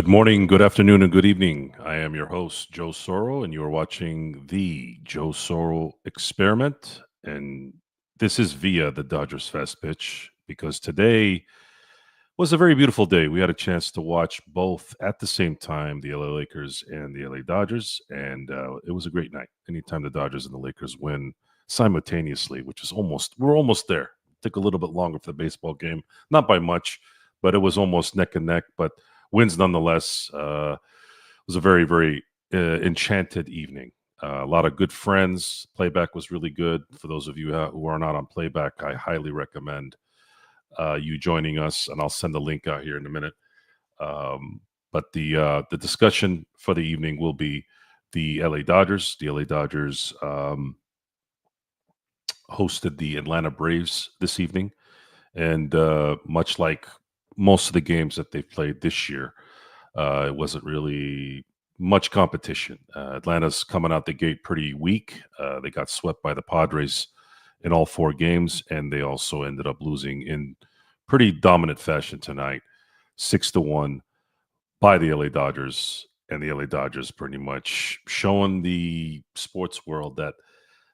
Good morning, good afternoon, and good evening. I am your host, Joe Soro, and you are watching the Joe Soro Experiment. And this is via the Dodgers Fast Pitch because today was a very beautiful day. We had a chance to watch both at the same time, the LA Lakers and the LA Dodgers, and it was a great night. Anytime the Dodgers and the Lakers win simultaneously, which is we're almost there. Took a little bit longer for the baseball game, not by much, but it was almost neck and neck. But wins nonetheless. It was a very, very enchanted evening. A lot of good friends. Playback was really good. For those of you who are not on playback, I highly recommend you joining us, and I'll send the link out here in a minute. But the discussion for the evening will be the LA Dodgers. The LA Dodgers hosted the Atlanta Braves this evening, and much like most of the games that they've played this year, it wasn't really much competition. Atlanta's coming out the gate pretty weak. They got swept by the Padres in all four games, and they also ended up losing in pretty dominant fashion tonight, 6-1 by the LA Dodgers. And the LA Dodgers pretty much showing the sports world that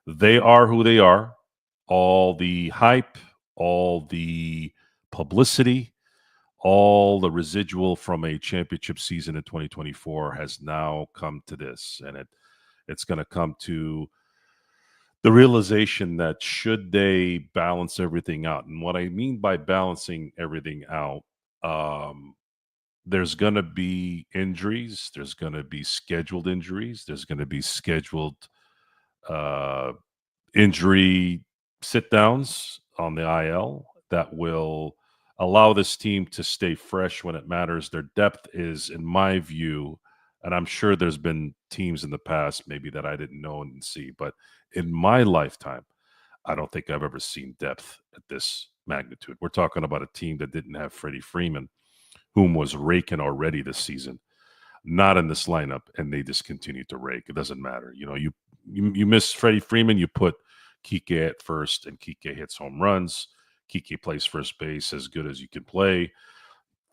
they are who they are. All the hype, all the publicity, all the residual from a championship season in 2024 has now come to this, and it's going to come to the realization that should they balance everything out, and what I mean by balancing everything out, there's going to be injuries, there's going to be scheduled injuries, there's going to be scheduled uh, injury sit downs on the IL that will allow this team to stay fresh when it matters. Their depth is, in my view, and I'm sure there's been teams in the past maybe that I didn't know and see, but in my lifetime, I don't think I've ever seen depth at this magnitude. We're talking about a team that didn't have Freddie Freeman, whom was raking already this season, not in this lineup, and they just continue to rake. It doesn't matter. You miss Freddie Freeman, you put Kike at first, and Kike hits home runs. Kike plays first base as good as you can play.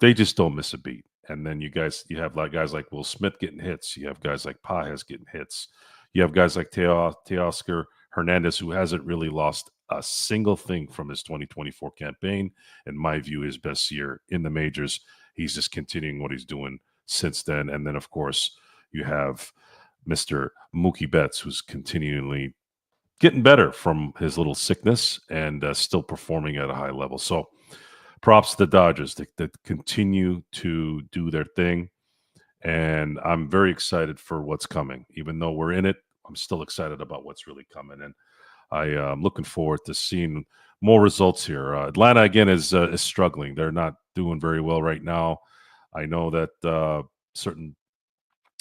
They just don't miss a beat. And then you have like guys like Will Smith getting hits. You have guys like Pajes getting hits. You have guys like Teoscar Hernandez, who hasn't really lost a single thing from his 2024 campaign. In my view, his best year in the majors. He's just continuing what he's doing since then. And then, of course, you have Mr. Mookie Betts, who's continually getting better from his little sickness and still performing at a high level. So props to the Dodgers that continue to do their thing. And I'm very excited for what's coming. Even though we're in it, I'm still excited about what's really coming. And I'm looking forward to seeing more results here. Atlanta, again, is struggling. They're not doing very well right now. I know that certain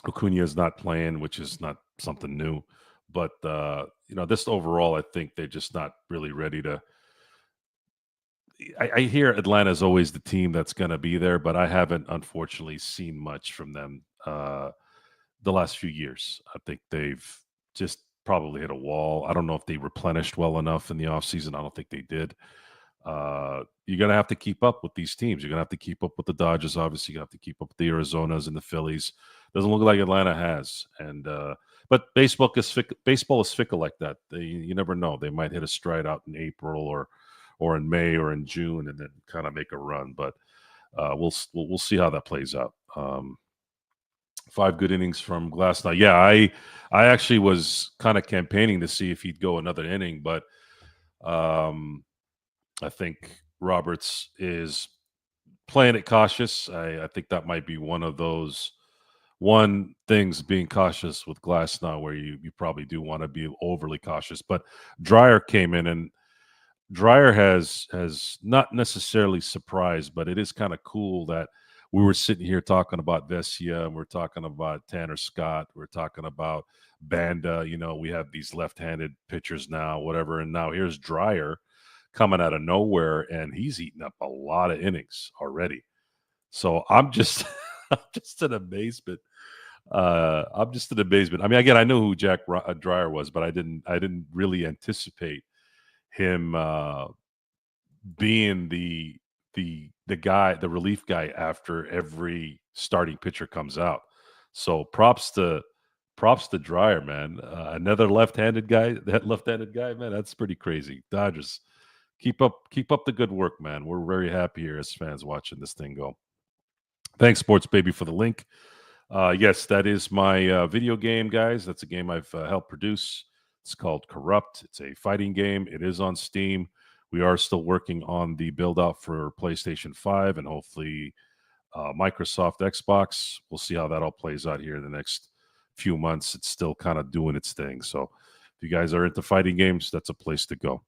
Acuna is not playing, which is not something new. But this overall, I think they're just not really ready to. I hear Atlanta is always the team that's going to be there, but I haven't, unfortunately, seen much from them the last few years. I think they've just probably hit a wall. I don't know if they replenished well enough in the offseason. I don't think they did. You're going to have to keep up with these teams. You're going to have to keep up with the Dodgers. Obviously, you're going to have to keep up with the Arizonas and the Phillies. Doesn't look like Atlanta has. And but baseball is fickle like that. You never know. They might hit a stride out in April or in May or in June, and then kind of make a run. But we'll see how that plays out. 5 good innings from Glasnow. Yeah, I actually was kind of campaigning to see if he'd go another inning, but I think Roberts is playing it cautious. I think that might be one things being cautious with Glasnow, where you probably do want to be overly cautious. But Dreyer came in, and Dreyer has not necessarily surprised, but it is kind of cool that we were sitting here talking about Vesia, and we're talking about Tanner Scott, we're talking about Banda. We have these left-handed pitchers now, whatever, and now here's Dreyer coming out of nowhere, and he's eating up a lot of innings already. So I'm just I'm just in amazement. I'm just in amazement. I mean, again, I knew who Jack Dreyer was, but I didn't really anticipate him being the the relief guy after every starting pitcher comes out. So props to Dryer, man. Another left-handed guy, that left-handed guy, man, that's pretty crazy. Dodgers, keep up the good work, man. We're very happy here as fans watching this thing go. Thanks, Sports Baby, for the link. Yes, that is my video game, guys. That's a game I've helped produce. It's called Corrupt. It's a fighting game. It is on Steam. We are still working on the build out for PlayStation 5 and hopefully Microsoft Xbox. We'll see how that all plays out here in the next few months. It's still kind of doing its thing. So if you guys are into fighting games, that's a place to go.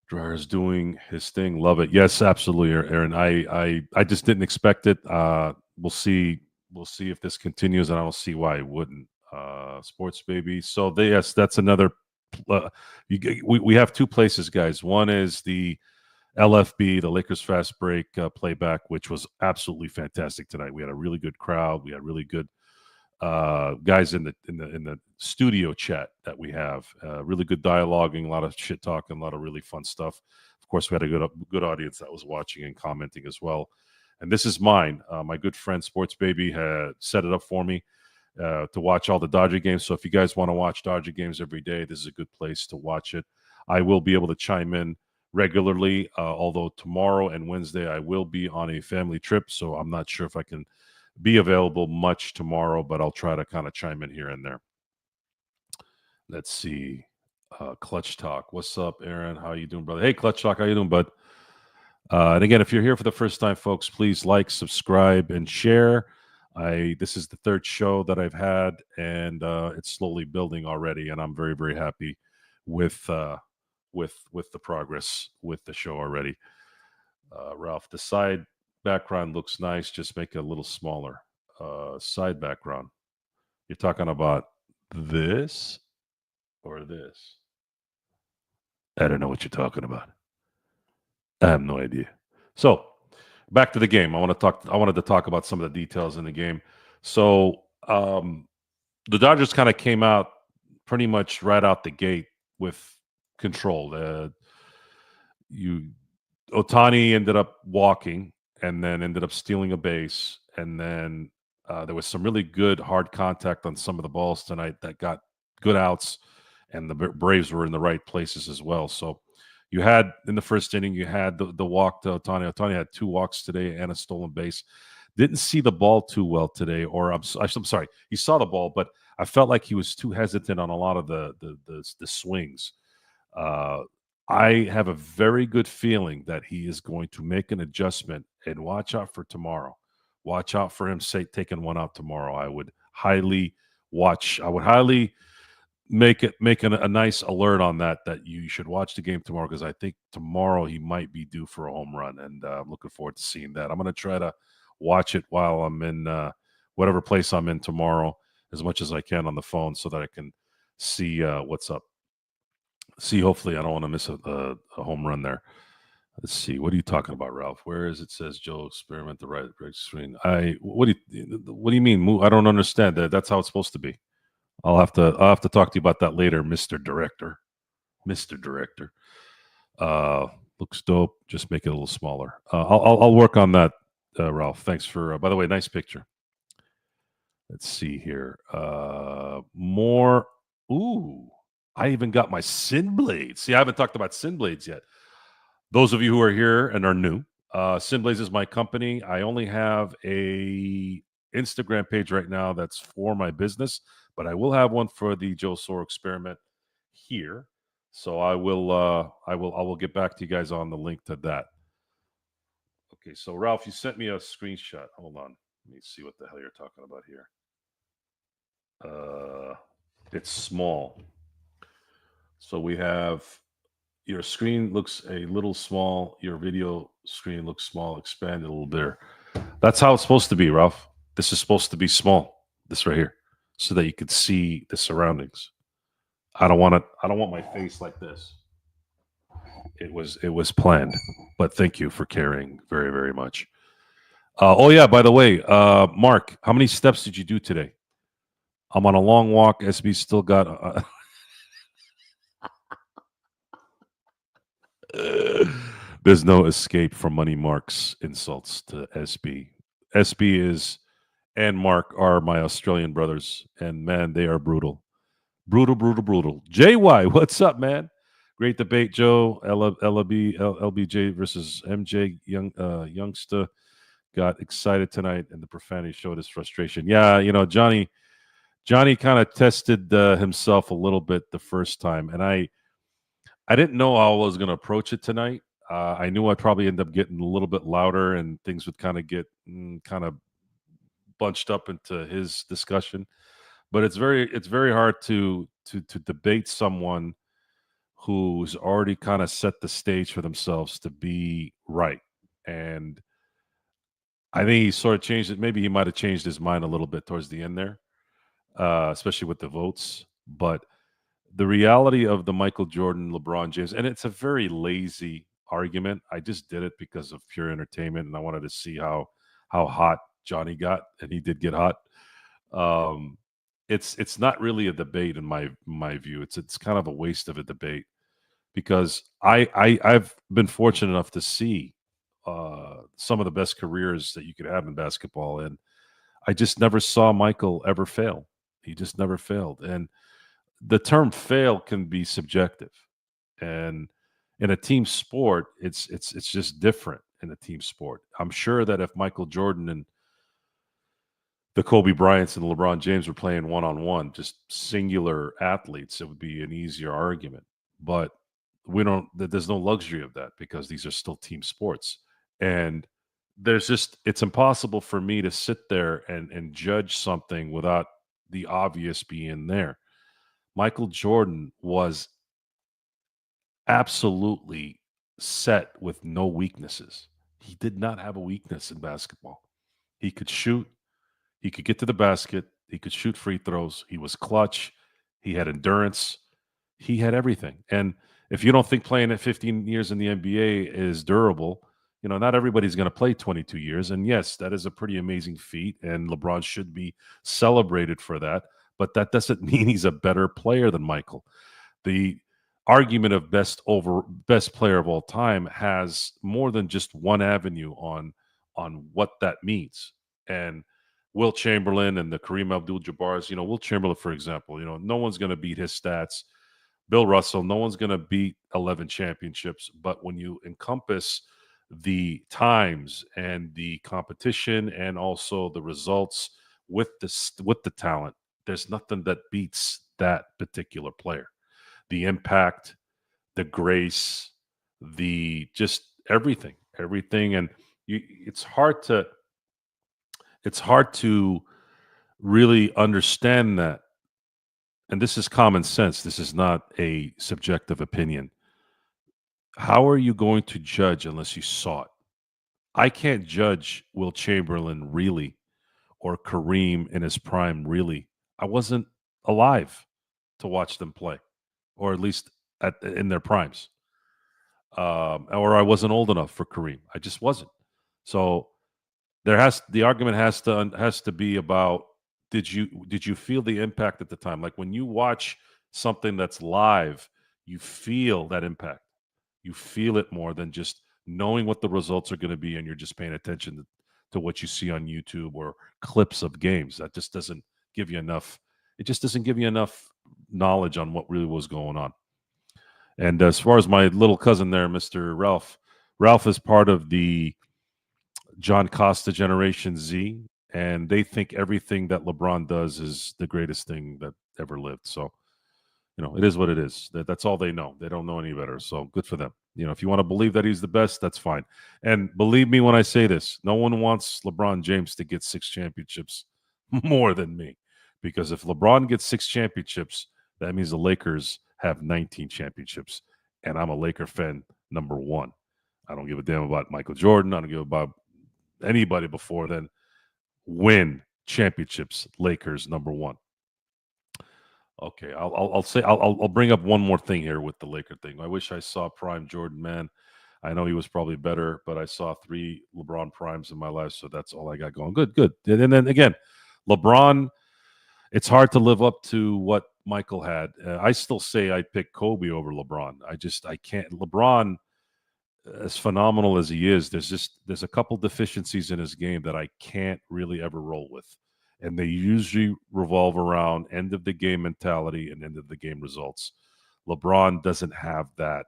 Dryer's doing his thing. Love it. Yes, absolutely, Aaron. I just didn't expect it. We'll see. We'll see if this continues, and I don't see why it wouldn't. Sports Baby. So yes, that's another. We have two places, guys. One is the LFB, the Lakers Fast Break playback, which was absolutely fantastic tonight. We had a really good crowd. We had really good guys in the studio chat that we have. Really good dialoguing, a lot of shit talking, a lot of really fun stuff. Of course, we had a good audience that was watching and commenting as well. And this is mine. My good friend Sports Baby had set it up for me to watch all the Dodger games. So if you guys want to watch Dodger games every day, this is a good place to watch it. I will be able to chime in regularly, although tomorrow and Wednesday I will be on a family trip, so I'm not sure if I can be available much tomorrow, but I'll try to kind of chime in here and there. Let's see. Clutch Talk. What's up, Aaron? How you doing, brother? Hey, Clutch Talk. How you doing, bud? And again, if you're here for the first time, folks, please like, subscribe, and share. This is the third show that I've had, and it's slowly building already, and I'm very, very happy with the progress with the show already. Ralph, the side background looks nice. Just make it a little smaller. Side background. You're talking about this or this? I don't know what you're talking about. I have no idea. So back to the game. I wanted to talk about some of the details in the game. So the Dodgers kind of came out pretty much right out the gate with control. Ohtani ended up walking and then ended up stealing a base, and then there was some really good hard contact on some of the balls tonight that got good outs, and the Braves were in the right places as well. So you had in the first inning, you had the walk to Ohtani. Ohtani had 2 walks today and a stolen base. Didn't see the ball too well today, or I'm sorry, he saw the ball, but I felt like he was too hesitant on a lot of the swings. I have a very good feeling that he is going to make an adjustment, and watch out for tomorrow. Watch out for him taking one out tomorrow. I would highly make a nice alert on that you should watch the game tomorrow, because I think tomorrow he might be due for a home run, and I'm looking forward to seeing that. I'm going to try to watch it while I'm in whatever place I'm in tomorrow as much as I can on the phone, so that I can see what's up. See, hopefully, I don't want to miss a home run there. Let's see. What are you talking about, Ralph? Where is it says Joe experiment the right screen? What do you mean? Move? I don't understand that. That's how it's supposed to be. I'll have to talk to you about that later, Mr. Director. Mr. Director. Looks dope. Just make it a little smaller. I'll work on that, Ralph. Thanks for. By the way, nice picture. Let's see here. More. Ooh. I even got my Sin Blades. See, I haven't talked about Sin Blades yet. Those of you who are here and are new, Sin Blades is my company. I only have a Instagram page right now that's for my business, but I will have one for the Joe Soro experiment here. So I will get back to you guys on the link to that. Okay, so Ralph, you sent me a screenshot. Hold on. Let me see what the hell you're talking about here. It's small. So we have your screen looks a little small. Your video screen looks small. Expand it a little bit. That's how it's supposed to be, Ralph. This is supposed to be small. This right here, so that you could see the surroundings. I don't want my face like this. It was planned, but thank you for caring very, very much. Oh yeah, by the way, Mark, how many steps did you do today? I'm on a long walk. SB still got. There's no escape from Money Mark's insults to SB. SB is and Mark are my Australian brothers, and man, they are brutal. Brutal, brutal, brutal. JY, what's up, man? Great debate, Joe. LBJ versus MJ, youngster. Got excited tonight, and the profanity showed his frustration. Yeah, Johnny kind of tested himself a little bit the first time, and I didn't know how I was going to approach it tonight. I knew I'd probably end up getting a little bit louder, and things would kind of get kind of bunched up into his discussion. But it's very hard to debate someone who's already kind of set the stage for themselves to be right. And I think he sort of changed it. Maybe he might have changed his mind a little bit towards the end there, especially with the votes. But the reality of the Michael Jordan, LeBron James, and it's a very lazy argument. I just did it because of pure entertainment, and I wanted to see how hot Johnny got, and he did get hot. Um, it's not really a debate in my view. It's kind of a waste of a debate because I've been fortunate enough to see some of the best careers that you could have in basketball, and I just never saw Michael ever fail. He just never failed, and the term "fail" can be subjective, and in a team sport, it's just different in a team sport. I'm sure that if Michael Jordan and the Kobe Bryants and the LeBron James were playing one on one, just singular athletes, it would be an easier argument. But we don't. There's no luxury of that because these are still team sports, and it's impossible for me to sit there and judge something without the obvious being there. Michael Jordan was absolutely set with no weaknesses. He did not have a weakness in basketball. He could shoot. He could get to the basket. He could shoot free throws. He was clutch. He had endurance. He had everything. And if you don't think playing at 15 years in the NBA is durable, not everybody's going to play 22 years. And yes, that is a pretty amazing feat. And LeBron should be celebrated for that. But that doesn't mean he's a better player than Michael. The argument of best player of all time has more than just one avenue on what that means. And Will Chamberlain and the Kareem Abdul-Jabbar's, Will Chamberlain, for example, no one's going to beat his stats. Bill Russell, no one's going to beat 11 championships. But when you encompass the times and the competition and also the results with the talent, there's nothing that beats that particular player. The impact, the grace, the just everything, and you, it's hard to really understand that. And this is common sense. This is not a subjective opinion. How are you going to judge unless you saw it? I can't judge Will Chamberlain really or Kareem in his prime really. I wasn't alive to watch them play, or at least in their primes. Or I wasn't old enough for Kareem. I just wasn't. So the argument has to be about did you feel the impact at the time? Like when you watch something that's live, you feel that impact. You feel it more than just knowing what the results are going to be, and you're just paying attention to what you see on YouTube or clips of games. That just doesn't give you enough. It just doesn't give you enough knowledge on what really was going on. And as far as my little cousin there, Mr. Ralph is part of the John Costa Generation Z, and they think everything that LeBron does is the greatest thing that ever lived. So, it is what it is. That's all they know. They don't know any better. So good for them. If you want to believe that he's the best, that's fine. And believe me when I say this, no one wants LeBron James to get 6 championships more than me. Because if LeBron gets 6 championships, that means the Lakers have 19 championships. And I'm a Laker fan, number one. I don't give a damn about Michael Jordan. I don't give about anybody before then. Win championships, Lakers number one. Okay, I'll bring up one more thing here with the Laker thing. I wish I saw prime Jordan, man. I know he was probably better, but I saw 3 LeBron primes in my life, so that's all I got going. Good. And then again, LeBron, it's hard to live up to what Michael had. I still say I'd pick Kobe over LeBron. I can't. LeBron as phenomenal as he is, there's a couple deficiencies in his game that I can't really ever roll with, and they usually revolve around end of the game mentality and end of the game results. LeBron doesn't have that.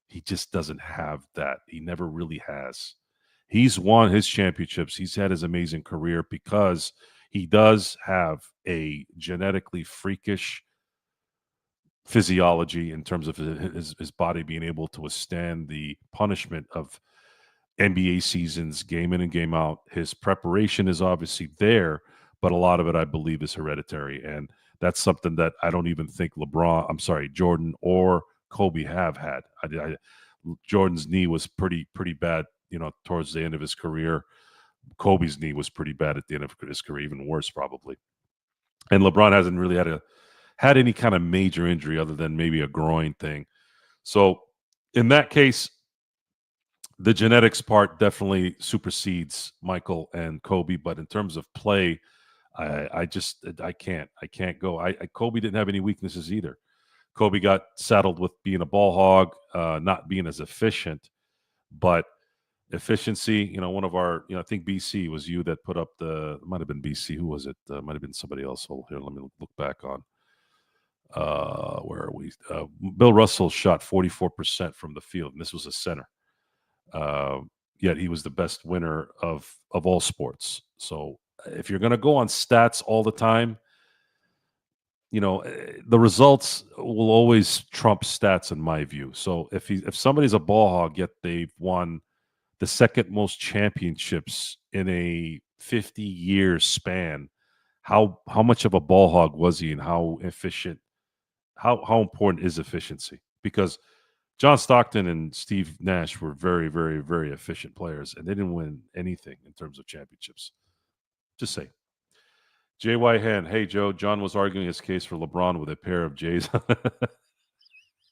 He just doesn't have that. He never really has. He's won his championships. He's had his amazing career because he does have a genetically freakish physiology in terms of his body being able to withstand the punishment of NBA seasons, game in and game out. His preparation is obviously there, but a lot of it, I believe, is hereditary. And that's something that I don't even think Jordan or Kobe have had. Jordan's knee was pretty bad, towards the end of his career. Kobe's knee was pretty bad at the end of his career, even worse probably. And LeBron hasn't really had any kind of major injury other than maybe a groin thing. So in that case, the genetics part definitely supersedes Michael and Kobe. But in terms of play, I can't go. Kobe didn't have any weaknesses either. Kobe got saddled with being a ball hog, not being as efficient, but efficiency. One of our, I think BC was you that put up it might have been BC. Who was it? Might have been somebody else. Hold here. Let me look back on. Where are we? Bill Russell shot 44% from the field, and this was a center. Yet he was the best winner of all sports. So if you're going to go on stats all the time, the results will always trump stats in my view. So if somebody's a ball hog, yet they've won the second most championships in a 50-year span, how much of a ball hog was he, and how efficient? How important is efficiency? Because John Stockton and Steve Nash were very, very, very efficient players, and they didn't win anything in terms of championships. Just say. J.Y. Hand, hey, Joe, John was arguing his case for LeBron with a pair of J's.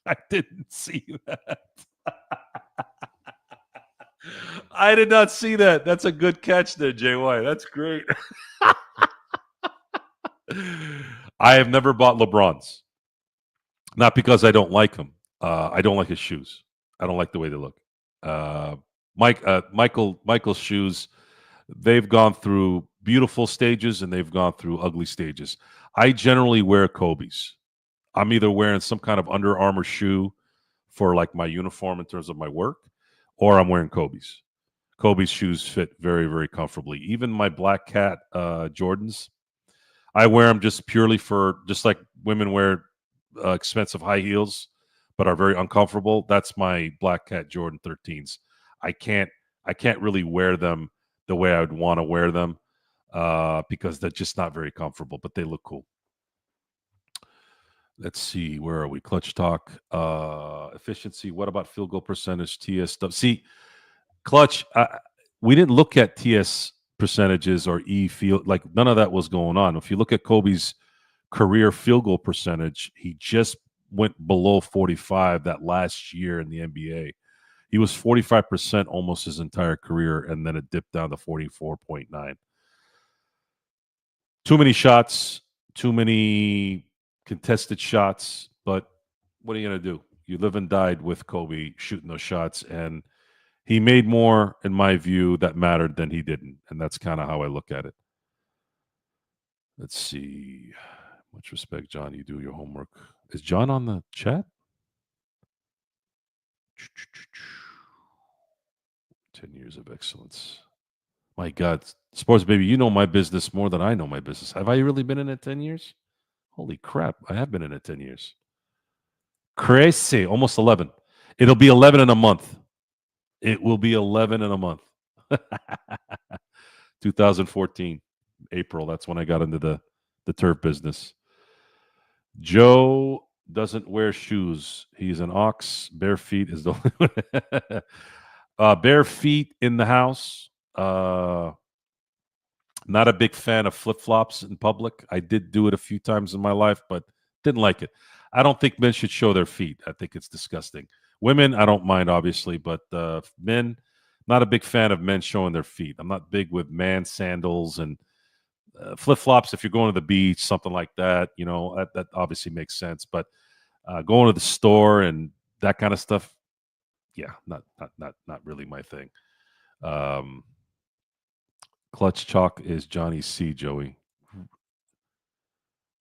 I didn't see that. I did not see that. That's a good catch there, JY. That's great. I have never bought LeBron's. Not because I don't like him. I don't like his shoes. I don't like the way they look. Michael's shoes, they've gone through beautiful stages and they've gone through ugly stages. I generally wear Kobe's. I'm either wearing some kind of Under Armour shoe for like my uniform in terms of my work, or I'm wearing Kobe's. Kobe's shoes fit very, very comfortably. Even my Black Cat Jordans, I wear them just purely just like women wear expensive high heels, but are very uncomfortable. That's my Black Cat Jordan 13s. I can't really wear them the way I would want to wear them because they're just not very comfortable, but they look cool. Let's see, where are we? Clutch talk, efficiency. What about field goal percentage, TS stuff? See, Clutch, we didn't look at TS percentages or E field, like none of that was going on. If you look at Kobe's career field goal percentage, he just went below 45 that last year in the NBA. He was 45% almost his entire career, and then it dipped down to 44.9. Too many shots, too many contested shots, but what are you going to do? You live and died with Kobe shooting those shots, and he made more, in my view, that mattered than he didn't, and that's kind of how I look at it. Let's see. Much respect, John. You do your homework. Is John on the chat? 10 years of excellence. My God. Sports Baby, you know my business more than I know my business. Have I really been in it 10 years? Holy crap. I have been in it 10 years. Crazy. Almost 11. It'll be 11 in a month. It will be 11 in a month. 2014, April. That's when I got into the turf business. Joe doesn't wear shoes. He's an ox. Bare feet is the bare feet in the house. Not a big fan of flip-flops in public. I did do it a few times in my life, but didn't like it. I don't think men should show their feet. I think it's disgusting. Women, I don't mind, obviously, but men, not a big fan of men showing their feet. I'm not big with man sandals and flip-flops. If you're going to the beach, something like that, that obviously makes sense. But going to the store and that kind of stuff, yeah, not really my thing. Um, Clutch Chalk is Johnny C. Joey.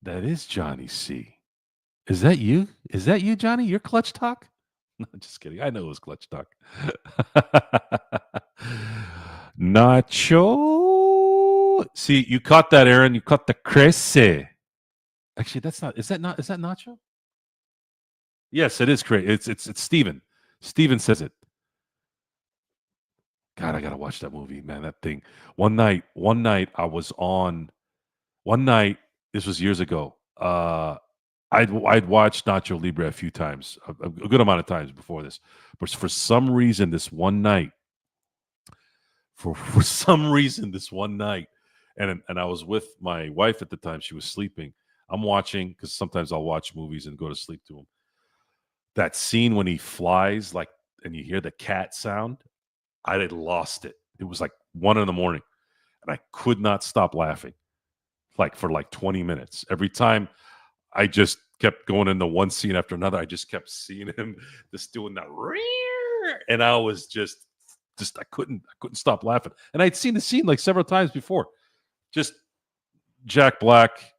That is Johnny C. Is that you? Is that you, Johnny? You're Clutch Talk? No, just kidding. I know it was Clutch Talk. Nacho. See, you caught that, Aaron. You caught the Cresse. Actually, that's not. Is that not? Is that Nacho? Yes, it is great. It's Steven. Steven says it. God, I gotta watch that movie, man. That thing. One night I was on. One night, this was years ago. I'd watched Nacho Libre a few times, a good amount of times before this, but for some reason, this one night, for some reason, this one night, and I was with my wife at the time. She was sleeping. I'm watching because sometimes I'll watch movies and go to sleep to them. That scene when he flies, like, and you hear the cat sound. I had lost it. It was like 1 in the morning, and I could not stop laughing, like for like 20 minutes. Every time I just kept going into one scene after another. I just kept seeing him just doing that, and I was just I couldn't stop laughing. And I'd seen the scene like several times before. Just Jack Black.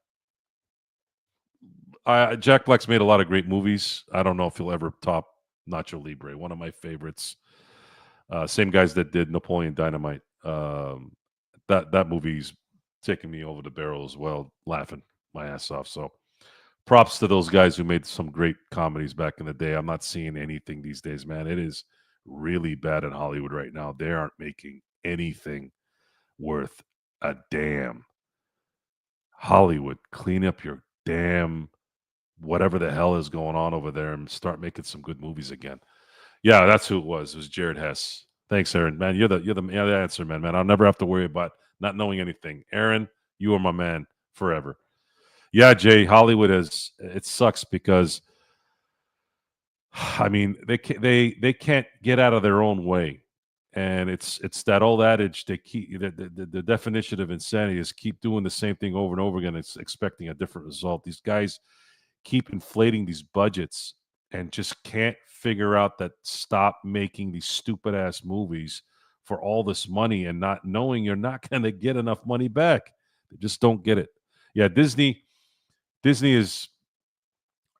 Jack Black's made a lot of great movies. I don't know if he'll ever top Nacho Libre, one of my favorites. Same guys that did Napoleon Dynamite. That movie's taking me over the barrel as well, laughing my ass off. So props to those guys who made some great comedies back in the day. I'm not seeing anything these days, man. It is really bad in Hollywood right now. They aren't making anything worth a damn. Hollywood, clean up your damn whatever the hell is going on over there and start making some good movies again. Yeah, that's who it was. It was Jared Hess. Thanks, Aaron. Man, you're the answer, man. Man, I'll never have to worry about not knowing anything. Aaron, you are my man forever. Yeah, Jay, Hollywood is it sucks because I mean they can't get out of their own way, and it's that old adage they keep the definition of insanity is keep doing the same thing over and over again. It's expecting a different result. These guys keep inflating these budgets and just can't figure out that stop making these stupid ass movies for all this money and not knowing you're not going to get enough money back. They just don't get it. Yeah, Disney is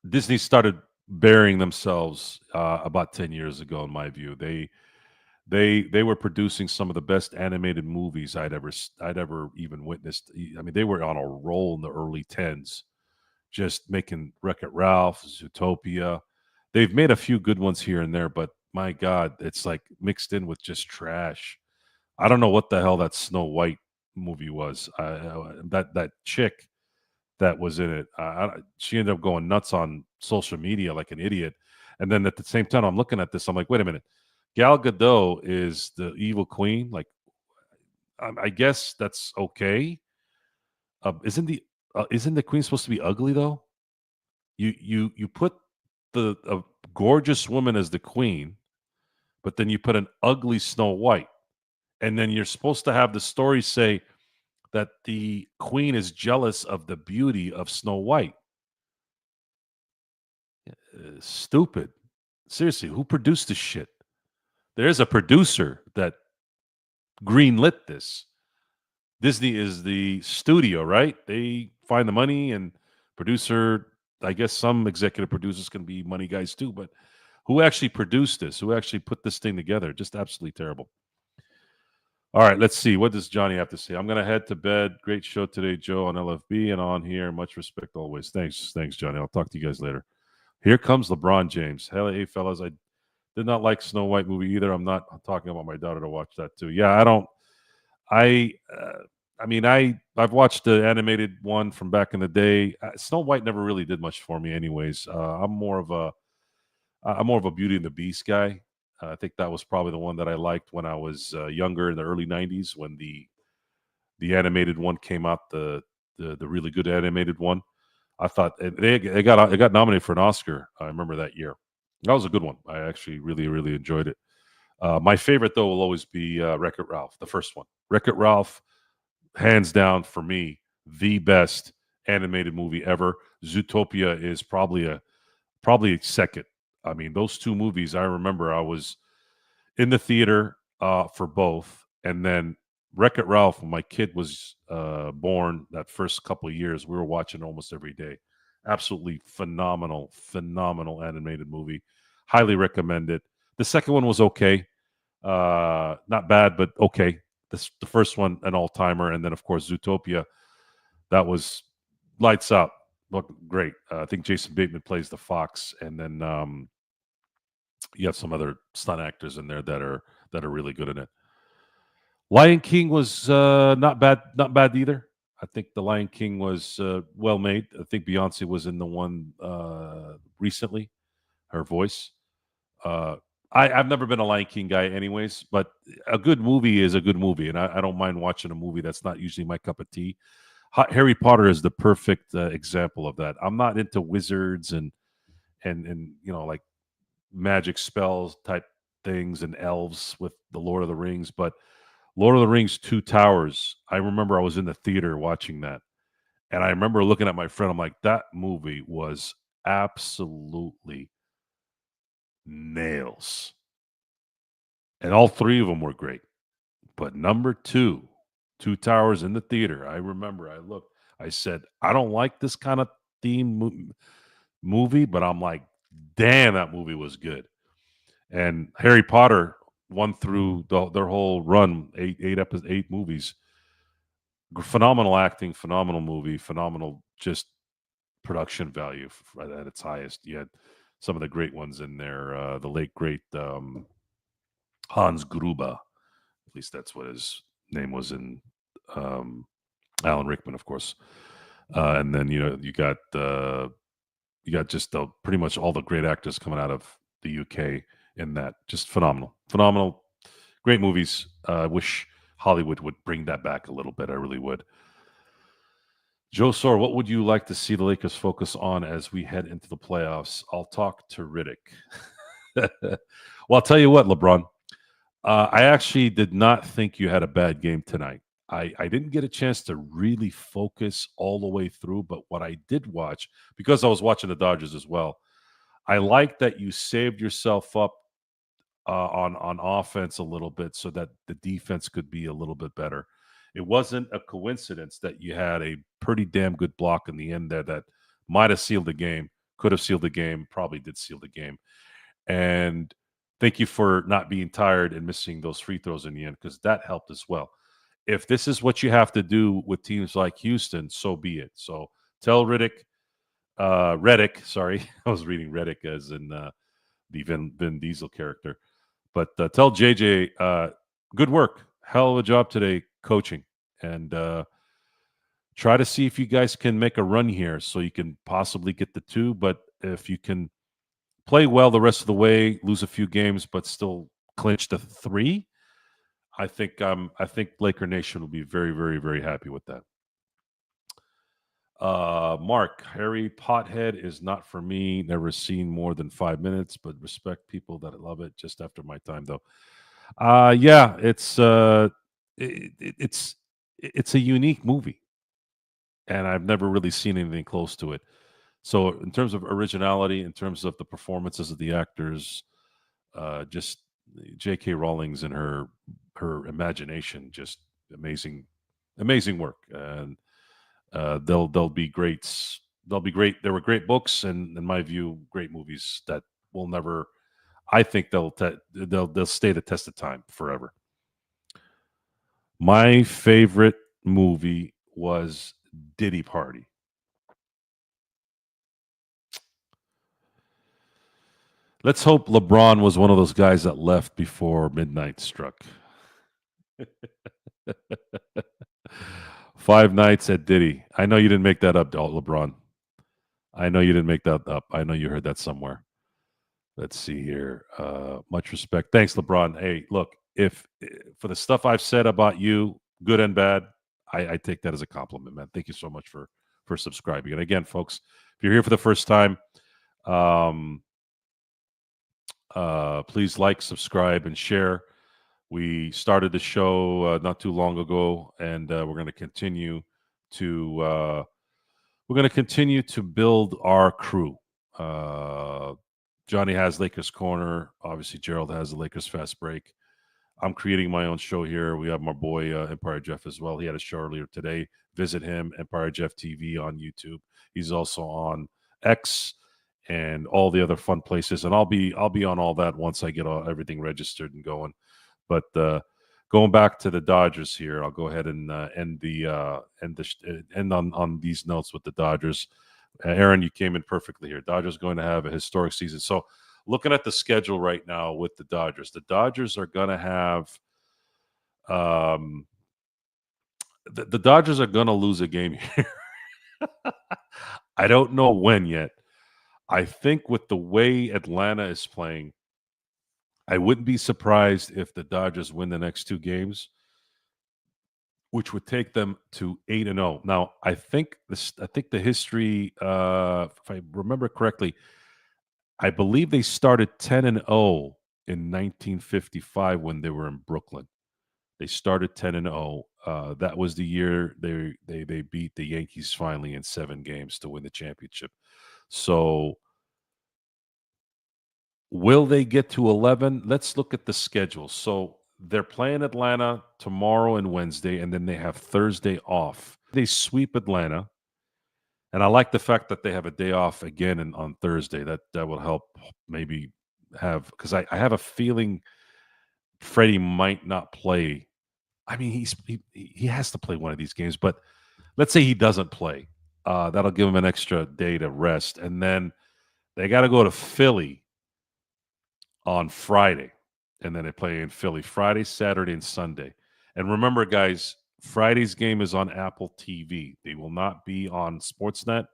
Disney started burying themselves about 10 years ago, in my view. They were producing some of the best animated movies I'd ever even witnessed. I mean, they were on a roll in the early tens, just making Wreck-It Ralph, Zootopia. They've made a few good ones here and there, but my God, it's like mixed in with just trash. I don't know what the hell that Snow White movie was. That chick that was in it. She ended up going nuts on social media like an idiot. And then at the same time, I'm looking at this. I'm like, wait a minute. Gal Gadot is the evil queen. Like, I guess that's okay. Isn't the queen supposed to be ugly though? You put the a gorgeous woman as the queen, but then you put an ugly Snow White, and then you're supposed to have the story say that the queen is jealous of the beauty of Snow White. Stupid. Seriously, who produced this shit? There's a producer that greenlit this. Disney is the studio, right? They find the money and producer. I guess some executive producers can be money guys too, but who actually produced this? Who actually put this thing together? Just absolutely terrible. All right, let's see. What does Johnny have to say? I'm going to head to bed. Great show today, Joe, on LFB and on here. Much respect always. Thanks, Johnny. I'll talk to you guys later. Here comes LeBron James. Hey, fellas, I did not like Snow White movie either. I'm talking about my daughter to watch that too. Yeah, I don't. I mean, I've watched the animated one from back in the day. Snow White never really did much for me, anyways. I'm more of a Beauty and the Beast guy. I think that was probably the one that I liked when I was younger in the early '90s when the animated one came out. The really good animated one. I thought it got nominated for an Oscar. I remember that year. That was a good one. I actually really enjoyed it. My favorite though will always be Wreck-It Ralph, the first one. Wreck-It Ralph, hands down for me, the best animated movie ever. Zootopia is probably second. I mean, those two movies. I remember I was in the theater for both, and then Wreck It Ralph. When my kid was born, that first couple of years, we were watching almost every day. Absolutely phenomenal, phenomenal animated movie. Highly recommend it. The second one was okay, not bad, but okay. The first one, an all timer, and then of course Zootopia. That was lights out. Look great. I think Jason Bateman plays the fox, and then you have some other stunt actors in there that are really good in it. Lion King was not bad either. I think the Lion King was well made. I think Beyonce was in the one recently. Her voice. Uh, I've never been a Lion King guy, anyways. But a good movie is a good movie, and I don't mind watching a movie that's not usually my cup of tea. Harry Potter is the perfect example of that. I'm not into wizards and like magic spells type things and elves with the Lord of the Rings, but Lord of the Rings Two Towers. I remember I was in the theater watching that, and I remember looking at my friend. I'm like, that movie was absolutely nails, and all three of them were great. But number two, Two Towers in the theater. I remember I looked. I said, I don't like this kind of movie, but I'm like, damn, that movie was good. And Harry Potter won through their whole run, eight movies. Phenomenal acting, phenomenal movie, phenomenal just production value at its highest. You had some of the great ones in there. The late great Hans Gruber, at least that's what his name was in um, Alan Rickman, of course. And then you got just pretty much all the great actors coming out of the UK in that. Just phenomenal, phenomenal, great movies. I wish Hollywood would bring that back a little bit. I really would. Joe Sor, what would you like to see the Lakers focus on as we head into the playoffs? I'll talk to Riddick. Well, I'll tell you what, LeBron. I actually did not think you had a bad game tonight. I didn't get a chance to really focus all the way through, but what I did watch, because I was watching the Dodgers as well, I like that you saved yourself up on offense a little bit so that the defense could be a little bit better. It wasn't a coincidence that you had a pretty damn good block in the end there that might have sealed the game, could have sealed the game, probably did seal the game. And thank you for not being tired and missing those free throws in the end because that helped as well. If this is what you have to do with teams like Houston, so be it. So tell Reddick, sorry, I was reading Reddick as in the Vin Diesel character. But tell JJ, good work, hell of a job today coaching, and try to see if you guys can make a run here, so you can possibly get the two. But if you can play well the rest of the way, lose a few games, but still clinch the three, I think Laker Nation will be very, very, very happy with that. Mark, Harry Pothead is not for me. Never seen more than 5 minutes, but respect people that love it. Just after my time, though. Yeah, it's it's a unique movie, and I've never really seen anything close to it. So, in terms of originality, in terms of the performances of the actors, just J.K. Rowling's and her imagination, just amazing, amazing work, and they'll be greats. They'll be great. There were great books, and in my view, great movies that will never. I think they'll stay the test of time forever. My favorite movie was Diddy Party. Let's hope LeBron was one of those guys that left before midnight struck. 5 nights at Diddy. I know you didn't make that up, LeBron. I know you didn't make that up. I know you heard that somewhere. Let's see here. Much respect. Thanks, LeBron. Hey, look, if for the stuff I've said about you, good and bad, I take that as a compliment, man. Thank you so much for subscribing. And again, folks, if you're here for the first time, um, please like, subscribe, and share. We started the show not too long ago, and we're going to continue to build our crew. Johnny has Lakers Corner. Obviously, Gerald has the Lakers Fast Break. I'm creating my own show here. We have my boy Empire Jeff as well. He had a show earlier today. Visit him, Empire Jeff TV on YouTube. He's also on X and all the other fun places. And I'll be on all that once I get everything registered and going. But going back to the Dodgers here, I'll go ahead and end on these notes with the Dodgers. Aaron, you came in perfectly here. Dodgers going to have a historic season. So looking at the schedule right now with the Dodgers are going to have the Dodgers are going to lose a game here. I don't know when yet. I think with the way Atlanta is playing, I wouldn't be surprised if the Dodgers win the next two games, which would take them to 8-0. Now, I think the history, if I remember correctly, I believe they started 10-0 in 1955 when they were in Brooklyn. They started 10-0. That was the year they beat the Yankees finally in 7 games to win the championship. So will they get to 11? Let's look at the schedule. So they're playing Atlanta tomorrow and Wednesday, and then they have Thursday off. They sweep Atlanta, and I like the fact that they have a day off again on Thursday. That will help maybe have, because I have a feeling Freddie might not play. I mean, he has to play one of these games, but let's say he doesn't play. That'll give him an extra day to rest, and then they got to go to Philly on Friday, and then they play in Philly Friday, Saturday, and Sunday. And remember, guys, Friday's game is on Apple TV. They will not be on Sportsnet.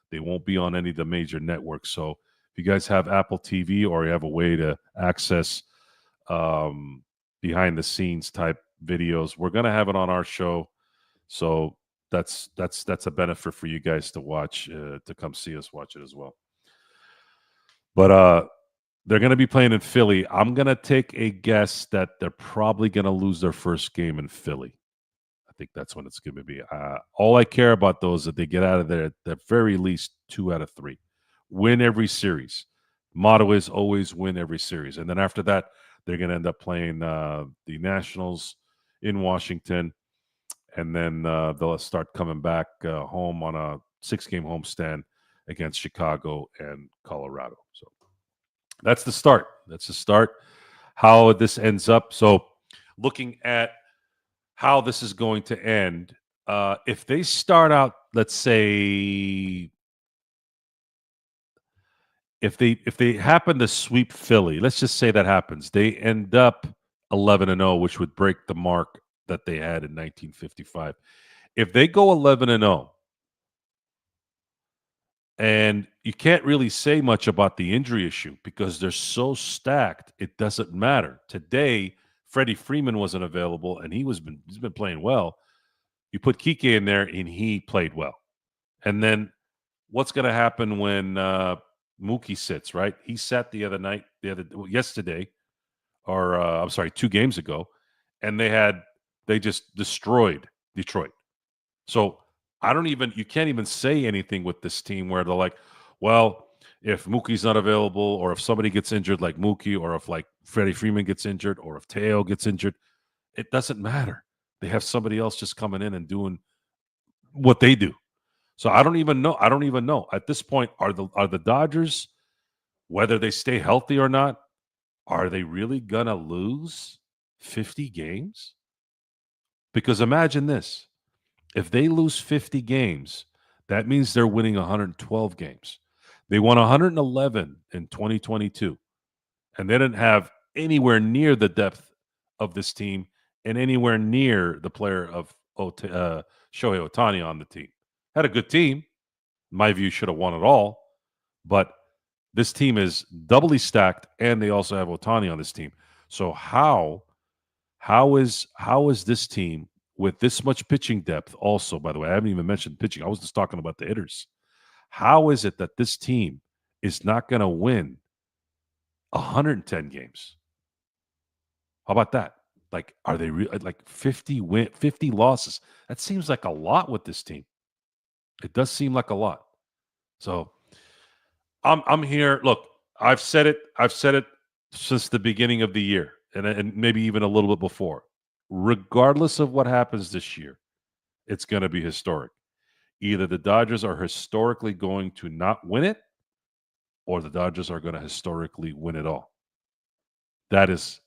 They won't be on any of the major networks. So if you guys have Apple TV or you have a way to access behind the scenes type videos, we're going to have it on our show. So that's a benefit for you guys to watch, to come see us watch it as well. But they're going to be playing in Philly. I'm going to take a guess that they're probably going to lose their first game in Philly. I think that's when it's going to be. All I care about, though, is that they get out of there at the very least 2 out of 3. Win every series. Motto is always win every series. And then after that, they're going to end up playing the Nationals in Washington. And then they'll start coming back home on a 6-game homestand against Chicago and Colorado. So that's the start. How this ends up. So looking at how this is going to end, if they start out, let's say, if they happen to sweep Philly, let's just say that happens. They end up 11-0, which would break the mark that they had in 1955. If they go 11-0, and you can't really say much about the injury issue because they're so stacked, it doesn't matter. Today, Freddie Freeman wasn't available, and he's been playing well. You put Kike in there, and he played well. And then what's going to happen when Mookie sits? Right, he sat yesterday, or I'm sorry, 2 games ago, and they just destroyed Detroit. So you can't even say anything with this team where they're like, well, if Mookie's not available, or if somebody gets injured like Mookie, or if like Freddie Freeman gets injured, or if Teo gets injured, it doesn't matter. They have somebody else just coming in and doing what they do. So I don't even know. At this point, are the Dodgers, whether they stay healthy or not, are they really gonna lose 50 games? Because imagine this. If they lose 50 games, that means they're winning 112 games. They won 111 in 2022, and they didn't have anywhere near the depth of this team and anywhere near the player of Shohei Ohtani on the team. Had a good team. In my view, should have won it all, but this team is doubly stacked, and they also have Ohtani on this team. So how is this team with this much pitching depth? Also, by the way, I haven't even mentioned pitching. I was just talking about the hitters. How is it that this team is not going to win 110 games? How about that? Like, are they like 50 losses? That seems like a lot with this team. It does seem like a lot. So I'm here. Look, I've said it. I've said it since the beginning of the year, and maybe even a little bit before. Regardless of what happens this year, it's going to be historic. Either the Dodgers are historically going to not win it, or the Dodgers are going to historically win it all. That is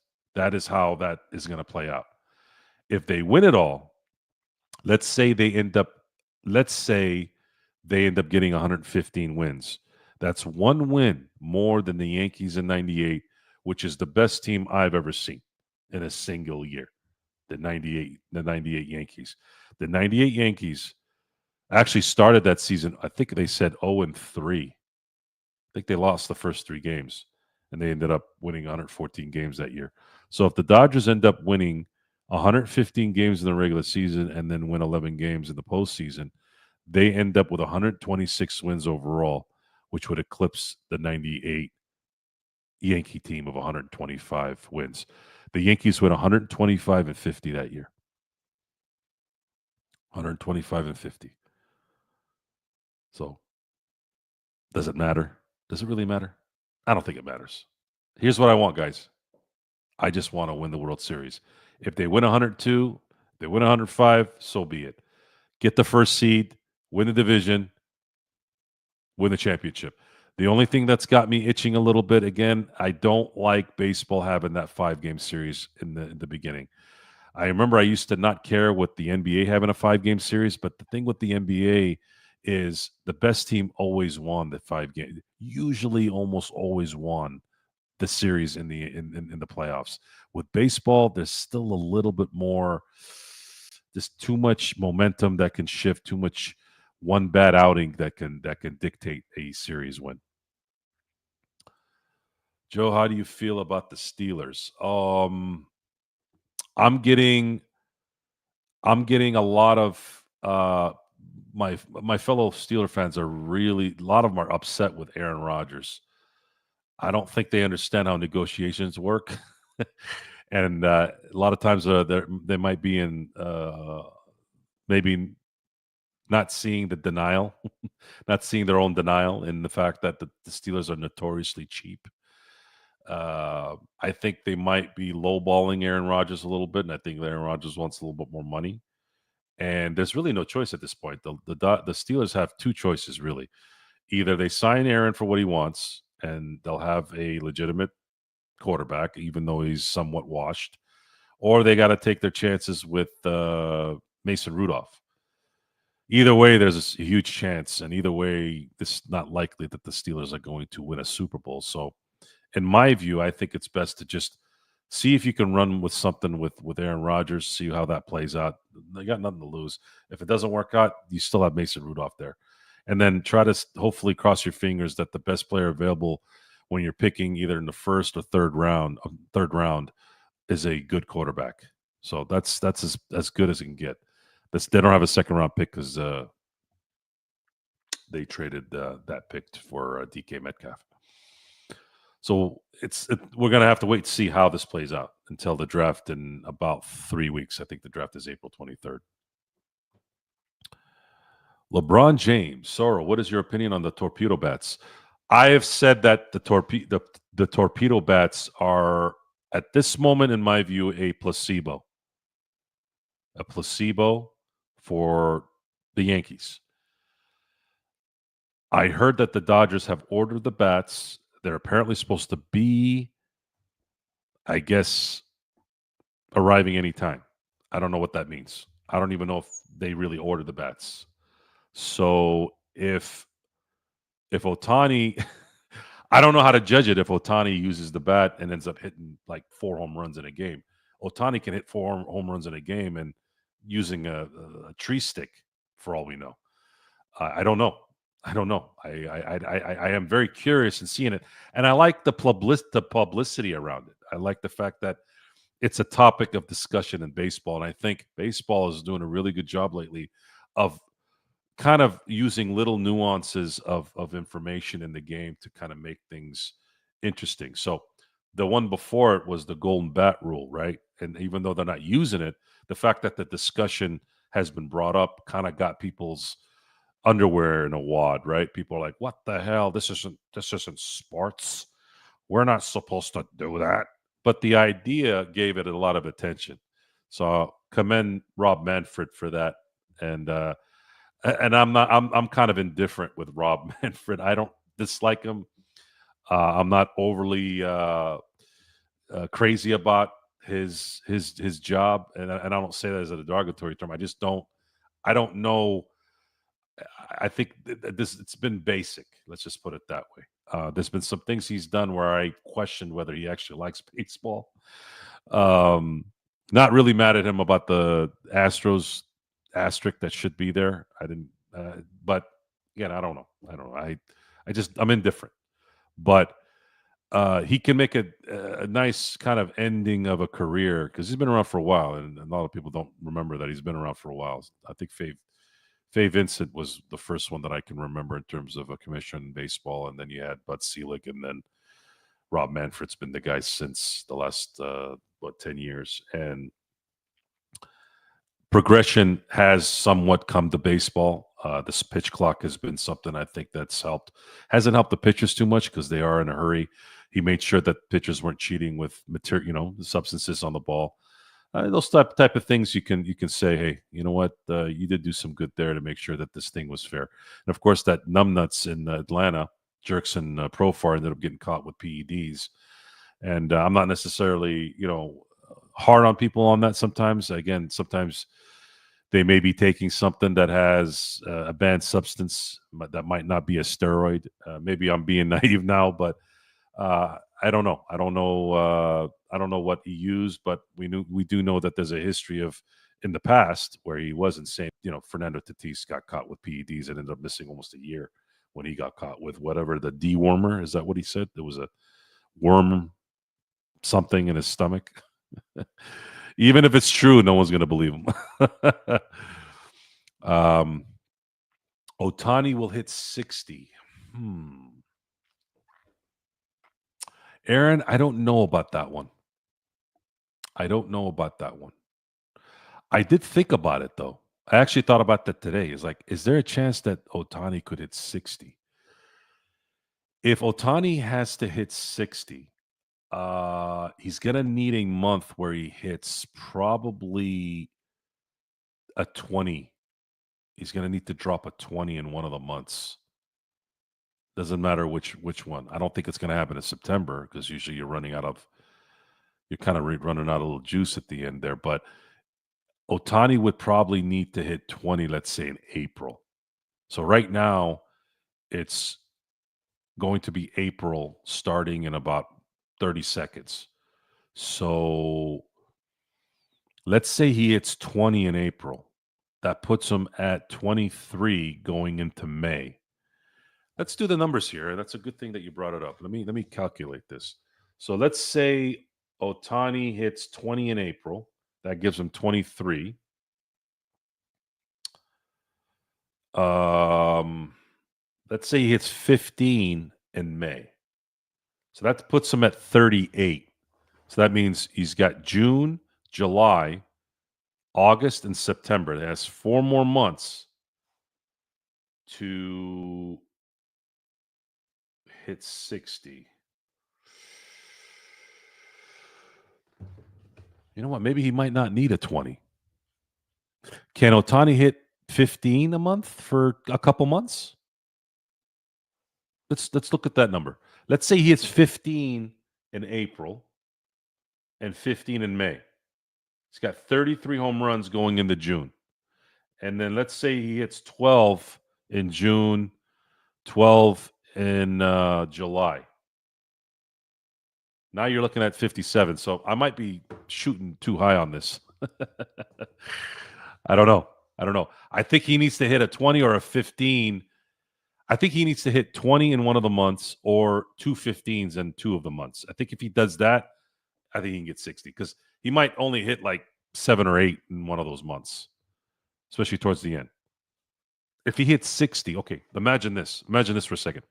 how that is going to play out. If they win it all, let's say they end up let's say they end up getting 115 wins. That's one win more than the Yankees in 98, which is the best team I've ever seen in a single year. The 98 Yankees. The 98 Yankees actually started that season, I think they said 0-3. I think they lost the first 3 games, and they ended up winning 114 games that year. So if the Dodgers end up winning 115 games in the regular season and then win 11 games in the postseason, they end up with 126 wins overall, which would eclipse the 98 Yankee team of 125 wins. The Yankees went 125-50 that year. 125-50. So does it matter? Does it really matter? I don't think it matters. Here's what I want, guys. I just want to win the World Series. If they win 102, they win 105, so be it. Get the first seed, win the division, win the championship. The only thing that's got me itching a little bit, again, I don't like baseball having that 5-game series in the beginning. I remember I used to not care with the NBA having a 5-game series, but the thing with the NBA is the best team always won the 5 game. Usually, almost always won the series in the playoffs. With baseball, there's still a little bit more. There's too much momentum that can shift. Too much one bad outing that can dictate a series win. Joe, how do you feel about the Steelers? I'm getting a lot of my fellow Steeler fans are really a lot of them are upset with Aaron Rodgers. I don't think they understand how negotiations work, and a lot of times they might be in maybe not seeing the denial, not seeing their own denial in the fact that the Steelers are notoriously cheap. I think they might be lowballing Aaron Rodgers a little bit, and I think Aaron Rodgers wants a little bit more money. And there's really no choice at this point. The Steelers have 2 choices really. Either they sign Aaron for what he wants, and they'll have a legitimate quarterback, even though he's somewhat washed, or they got to take their chances with Mason Rudolph. Either way, there's a huge chance, and either way, it's not likely that the Steelers are going to win a Super Bowl. So, in my view, I think it's best to just see if you can run with something with Aaron Rodgers, see how that plays out. They got nothing to lose. If it doesn't work out, you still have Mason Rudolph there. And then try to hopefully cross your fingers that the best player available when you're picking either in the first or third round is a good quarterback. So that's as good as it can get. They don't have a second round pick because they traded that pick for DK Metcalf. So we're going to have to wait to see how this plays out until the draft in about 3 weeks. I think the draft is April 23rd. LeBron James, Soro, what is your opinion on the torpedo bats? I have said that the torpedo bats are, at this moment, in my view, a placebo for the Yankees. I heard that the Dodgers have ordered the bats. They're apparently supposed to be, I guess, arriving anytime. I don't know what that means. I don't even know if they really ordered the bats. So if Ohtani, I don't know how to judge it if Ohtani uses the bat and ends up hitting like 4 home runs in a game. Ohtani can hit 4 home runs in a game and using a tree stick, for all we know. I don't know. I don't know. I am very curious in seeing it, and I like the publicity around it. I like the fact that it's a topic of discussion in baseball, and I think baseball is doing a really good job lately of kind of using little nuances of information in the game to kind of make things interesting. So the one before it was the golden bat rule, right? And even though they're not using it, the fact that the discussion has been brought up kind of got people's underwear in a wad, right? People are like, "What the hell? This isn't sports." We're not supposed to do that. But the idea gave it a lot of attention. So commend Rob Manfred for that. And I'm kind of indifferent with Rob Manfred. I don't dislike him. I'm not overly crazy about his job, and I don't say that as a derogatory term. I don't know. I think this it's been basic. Let's just put it that way. There's been some things he's done where I questioned whether he actually likes baseball. Um, Not really mad at him about the Astros asterisk that should be there. I didn't, but again, I don't know. I'm indifferent. But he can make a nice kind of ending of a career because he's been around for a while, and a lot of people don't remember that he's been around for a while. I think Fay Vincent was the first one that I can remember in terms of a commission in baseball, and then you had Bud Selig, and then Rob Manfred's been the guy since the last 10 years, and progression has somewhat come to baseball. This pitch clock has been something I think that's helped. Hasn't helped the pitchers too much because they are in a hurry. He made sure that pitchers weren't cheating with material, the substances on the ball. Those type of things you can say, hey, you know what, you did do some good there to make sure that this thing was fair. And of course, that numbnuts in Atlanta, Jerks and Profar ended up getting caught with PEDs. And I'm not necessarily, hard on people on that. Sometimes they may be taking something that has a banned substance that might not be a steroid. Maybe I'm being naive now, but I don't know. I don't know. I don't know what he used, but we do know that there's a history of in the past where he was insane. Fernando Tatis got caught with PEDs and ended up missing almost a year when he got caught with whatever the dewormer is. That what he said? There was a worm something in his stomach. Even if it's true, no one's going to believe him. Otani will hit 60. Aaron, I don't know about that one. I did think about it, though. I actually thought about that today. Is there a chance that Otani could hit 60? If Otani has to hit 60, he's going to need a month where he hits probably a 20. He's going to need to drop a 20 in one of the months. Doesn't matter which one. I don't think it's going to happen in September because usually you're kind of running out of little juice at the end there. But Otani would probably need to hit 20, let's say in April. So right now, it's going to be April starting in about 30 seconds. So let's say he hits 20 in April. That puts him at 23 going into May. Let's do the numbers here. That's a good thing that you brought it up. Let me calculate this. So let's say Otani hits 20 in April. That gives him 23. Let's say he hits 15 in May. So that puts him at 38. So that means he's got June, July, August, and September. That has 4 more months to hit 60. You know what? Maybe he might not need a 20. Can Otani hit 15 a month for a couple months? Let's look at that number. Let's say he hits 15 in April and 15 in May. He's got 33 home runs going into June. And then let's say he hits 12 in June, 12 in July. Now you're looking at 57. So I might be shooting too high on this. I don't know. I think he needs to hit a 20 or a 15. I think he needs to hit 20 in one of the months or 2 15s in 2 of the months. I think if he does that, I think he can get 60 because he might only hit like 7 or 8 in one of those months, especially towards the end. If he hits 60, okay, imagine this. Imagine this for a second.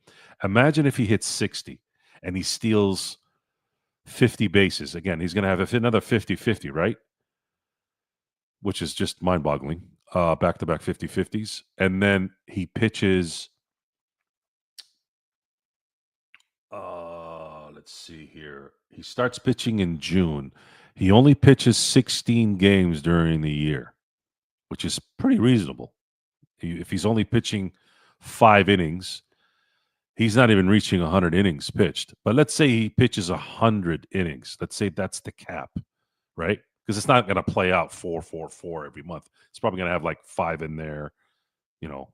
Imagine if he hits 60 and he steals 50 bases. Again, he's going to have another 50-50, right? Which is just mind-boggling. Back-to-back 50-50s. And then he pitches, let's see here. He starts pitching in June. He only pitches 16 games during the year, which is pretty reasonable. If he's only pitching 5 innings, he's not even reaching 100 innings pitched. But let's say he pitches 100 innings. Let's say that's the cap, right? Because it's not going to play out 4 4 4 every month. It's probably going to have like 5 in there, you know,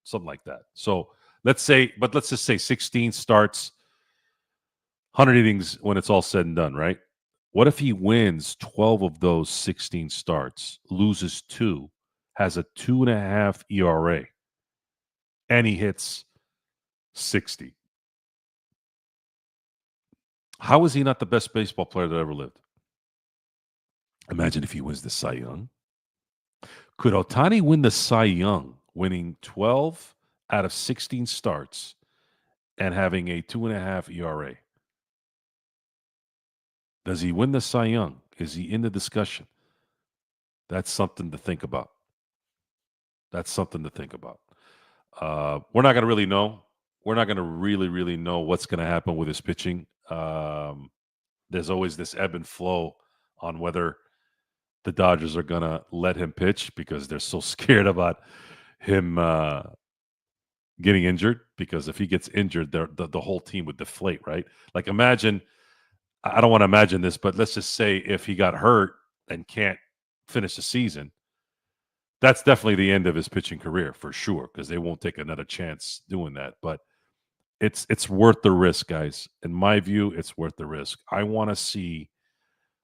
something like that. So let's just say 16 starts, 100 innings when it's all said and done, right? What if he wins 12 of those 16 starts, loses two, has a 2.5 ERA, and he hits 60? How is he not the best baseball player that ever lived? Imagine if he wins the Cy Young. Could Otani win the Cy Young, winning 12 out of 16 starts and having a 2.5 ERA? Does he win the Cy Young? Is he in the discussion? That's something to think about. That's something to think about. We're not going to really know. We're not going to really know what's going to happen with his pitching. There's always this ebb and flow on whether the Dodgers are going to let him pitch because they're so scared about him getting injured. Because if he gets injured, the whole team would deflate, right? Like imagine, I don't want to imagine this, but let's just say if he got hurt and can't finish the season, that's definitely the end of his pitching career for sure, because they won't take another chance doing that. But it's worth the risk, guys. In my view, it's worth the risk. I want to see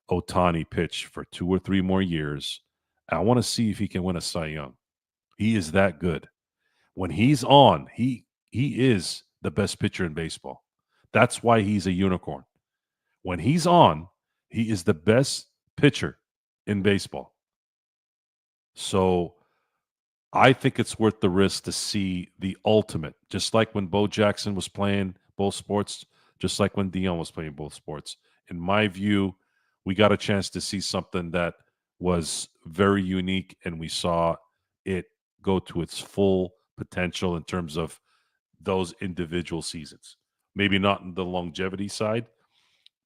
Otani pitch for 2 or 3 more years. I want to see if he can win a Cy Young. He is that good. When he's on, he is the best pitcher in baseball. That's why he's a unicorn. When he's on, he is the best pitcher in baseball. So I think it's worth the risk to see the ultimate, just like when Bo Jackson was playing both sports, just like when Dion was playing both sports. In my view, we got a chance to see something that was very unique, and we saw it go to its full potential in terms of those individual seasons. Maybe not in the longevity side,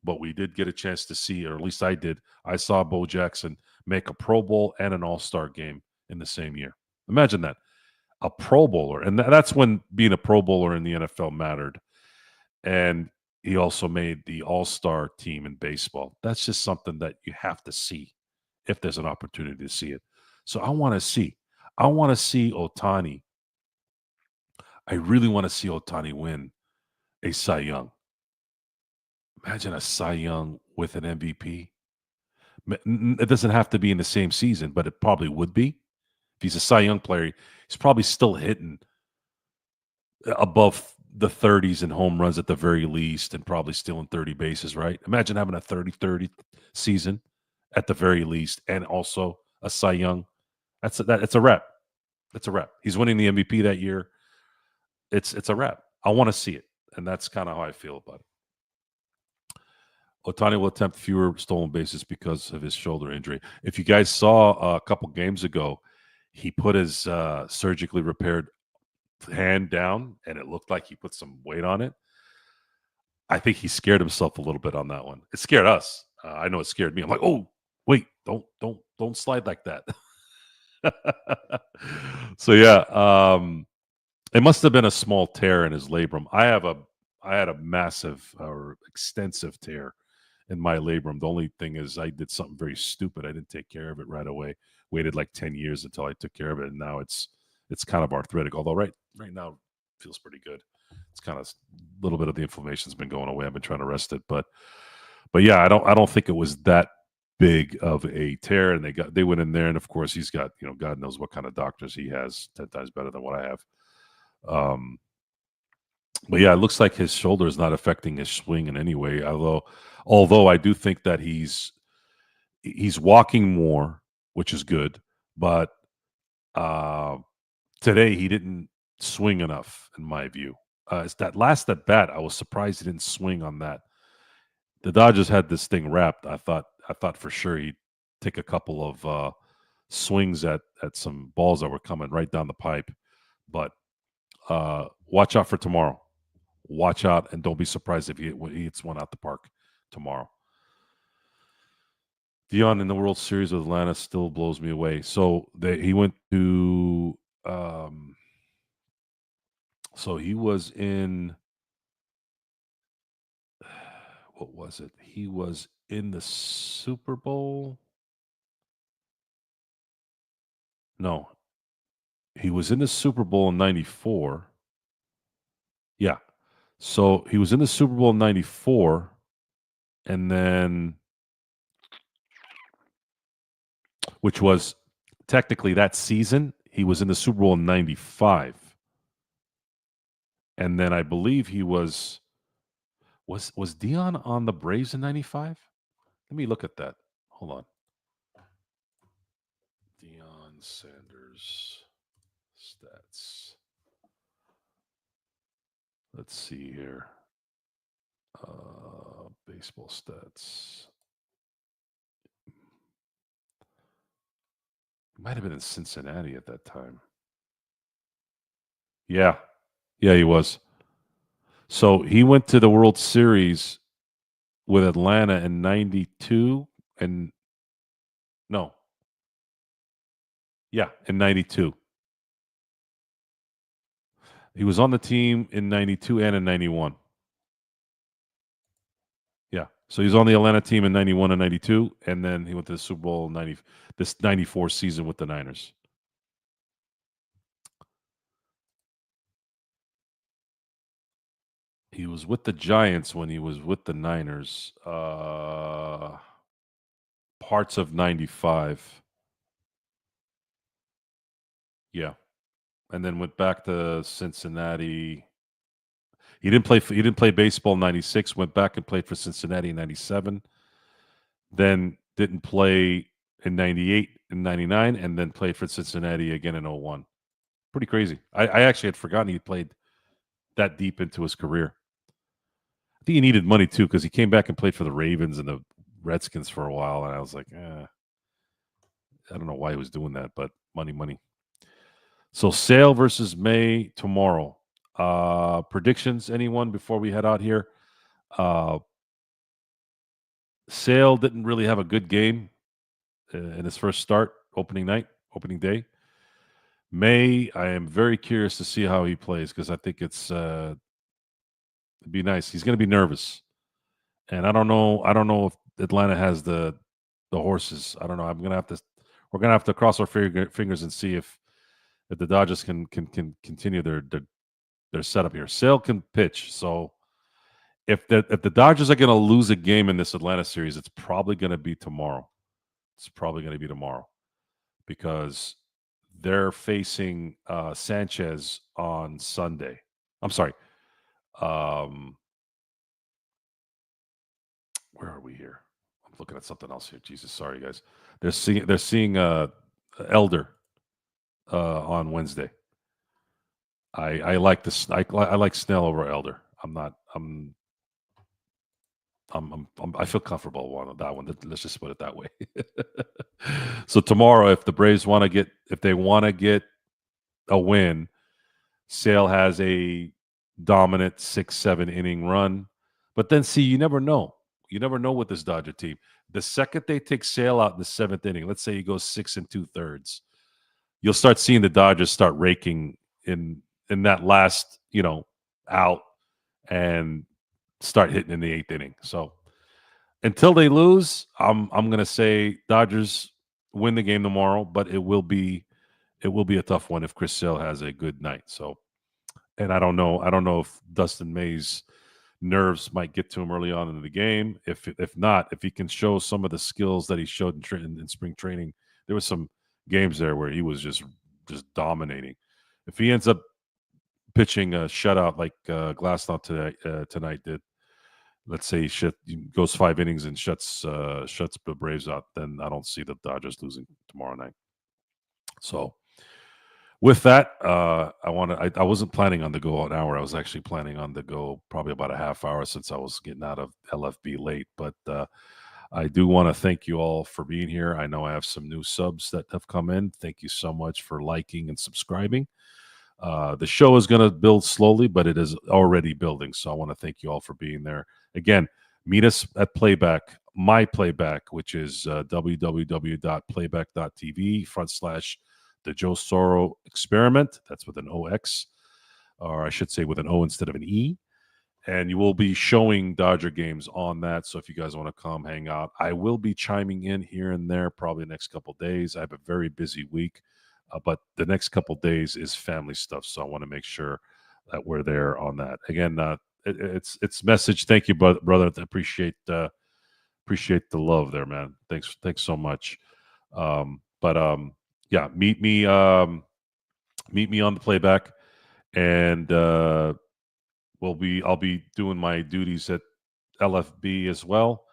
but we did get a chance to see, or at least I did. I saw Bo Jackson make a Pro Bowl and an All-Star game in the same year. Imagine that. A Pro Bowler. And that's when being a Pro Bowler in the NFL mattered. And he also made the All-Star team in baseball. That's just something that you have to see if there's an opportunity to see it. So I want to see. I want to see Otani. I really want to see Otani win a Cy Young. Imagine a Cy Young with an MVP. It doesn't have to be in the same season, but it probably would be. If he's a Cy Young player, he's probably still hitting above the 30s in home runs at the very least, and probably stealing 30 bases, right? Imagine having a 30-30 season at the very least, and also a Cy Young. It's a wrap. It's a wrap. He's winning the MVP that year. It's a wrap. I want to see it, and that's kind of how I feel about it. Otani will attempt fewer stolen bases because of his shoulder injury. If you guys saw a couple games ago, he put his surgically repaired hand down, and it looked like he put some weight on it. I think he scared himself a little bit on that one. It scared us. I know it scared me. I'm like, oh, wait, don't slide like that. So yeah, it must have been a small tear in his labrum. I had a massive or extensive tear in my labrum. The only thing is I did something very stupid. I didn't take care of it right away. Waited like 10 years until I took care of it, and now it's kind of arthritic. Although right now it feels pretty good. It's kind of a little bit of the inflammation's been going away. I've been trying to rest it, but yeah, I don't think it was that big of a tear. And they went in there, and of course he's got, God knows what kind of doctors he has, 10 times better than what I have. But yeah, it looks like his shoulder is not affecting his swing in any way. Although I do think that he's walking more, which is good. But today he didn't swing enough, in my view. It's that last at bat, I was surprised he didn't swing on that. The Dodgers had this thing wrapped. I thought for sure he'd take a couple of swings at some balls that were coming right down the pipe. But watch out for tomorrow. watch out and don't be surprised if he hits one out the park tomorrow. Dion in the World Series with Atlanta still blows me away. So he went to, so he was in, what was it? He was in the Super Bowl. No, he was in the Super Bowl in '94. Yeah. So he was in the Super Bowl in '94, and then, which was technically that season, he was in the Super Bowl in '95. And then I believe he was Dion on the Braves in '95? Let me look at that. Hold on. Dion Sanders stats. Let's see here. Baseball stats. He might have been in Cincinnati at that time. Yeah. Yeah, he was. So he went to the World Series with Atlanta in '92 and no. Yeah, in '92. He was on the team in '92 and in '91. Yeah. So he's on the Atlanta team in '91 and '92, and then he went to the Super Bowl in this '94 season with the Niners. He was with the Giants when he was with the Niners. Parts of '95. Yeah. And then went back to Cincinnati. He didn't play baseball in '96, went back and played for Cincinnati in '97. Then didn't play in '98 and '99, and then played for Cincinnati again in '01. Pretty crazy. I actually had forgotten he played that deep into his career. I think he needed money too because he came back and played for the Ravens and the Redskins for a while, and I was like, I don't know why he was doing that, but money, money. So Sale versus May tomorrow. Predictions, anyone before we head out here? Uh, Sale didn't really have a good game in his first start, opening day. May, I am very curious to see how he plays because I think it'd be nice. He's going to be nervous, and I don't know. I don't know if Atlanta has the horses. I don't know. We're gonna have to cross our fingers and see if the Dodgers can continue their setup here. Sale can pitch, so if the Dodgers are going to lose a game in this Atlanta series, it's probably going to be tomorrow. It's probably going to be tomorrow because they're facing Sanchez on Sunday. I'm sorry. Um, where are we here? I'm looking at something else here. Jesus, sorry guys. They're seeing Elder on Wednesday. I like this. I like Snell over Elder. I'm not. I feel comfortable on that one. Let's just put it that way. So tomorrow, if the Braves if they want to get a win, Sale has a dominant 6-7 inning run. But then, see, you never know. You never know with this Dodger team. The second they take Sale out in the seventh inning, let's say he goes 6 2/3, you'll start seeing the Dodgers start raking in that last out and start hitting in the eighth inning. So until they lose, I'm gonna say Dodgers win the game tomorrow, but it will be a tough one if Chris Sale has a good night. So, and I don't know if Dustin May's nerves might get to him early on in the game. If not, if he can show some of the skills that he showed in spring training, there was some games there where he was just dominating. If he ends up pitching a shutout like Glasnow tonight did, let's say he goes 5 innings and shuts the Braves out, then I don't see the Dodgers losing tomorrow night. So with that, I wasn't planning on to go an hour. I was actually planning on to go probably about a half hour since I was getting out of LFB late. But I do want to thank you all for being here. I know I have some new subs that have come in. Thank you so much for liking and subscribing. The show is going to build slowly, but it is already building. So I want to thank you all for being there. Again, meet us at Playback, my Playback, which is www.playback.tv/ the Joe Soro Experiment. That's with an OX, or I should say with an O instead of an E. And you will be showing Dodger games on that. So if you guys want to come hang out, I will be chiming in here and there probably the next couple days. I have a very busy week, but the next couple days is family stuff. So I want to make sure that we're there on that. Again, it's message. Thank you, brother. Appreciate the love there, man. Thanks so much. Yeah, meet me on the Playback, and I'll be doing my duties at LFB as well.